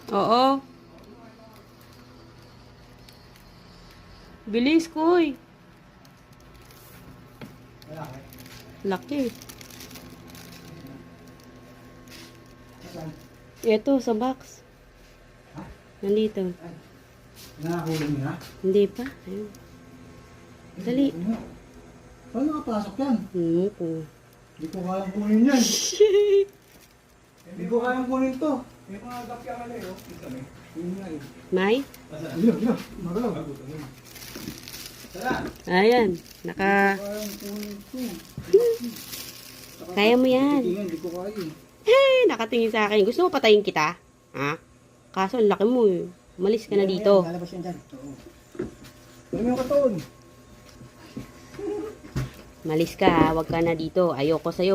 Oo. Bilis, Koy. Laki. Ito, sa box. Nandito. Nakahuli mo na? Hindi pa. Ayun. Dali. Paano nakapasok yan? Po. Hindi ko kayang kunin yan. Hindi ko kayang kunin to. May mga gapya ka na yun. May? Ayun. Magalaw. Ayan. Naka... Kayang kunin to. Kaya mo yan. Hindi ko kaya. Nakatingin sa akin. Gusto mo patayin kita? Ha? Kaso, ang laki mo eh. Umalis ka na dito. Lalabas yan dyan. Oo. Pero yung katawan. Malis ka ha. Huwag ka na dito. Ayoko sa'yo.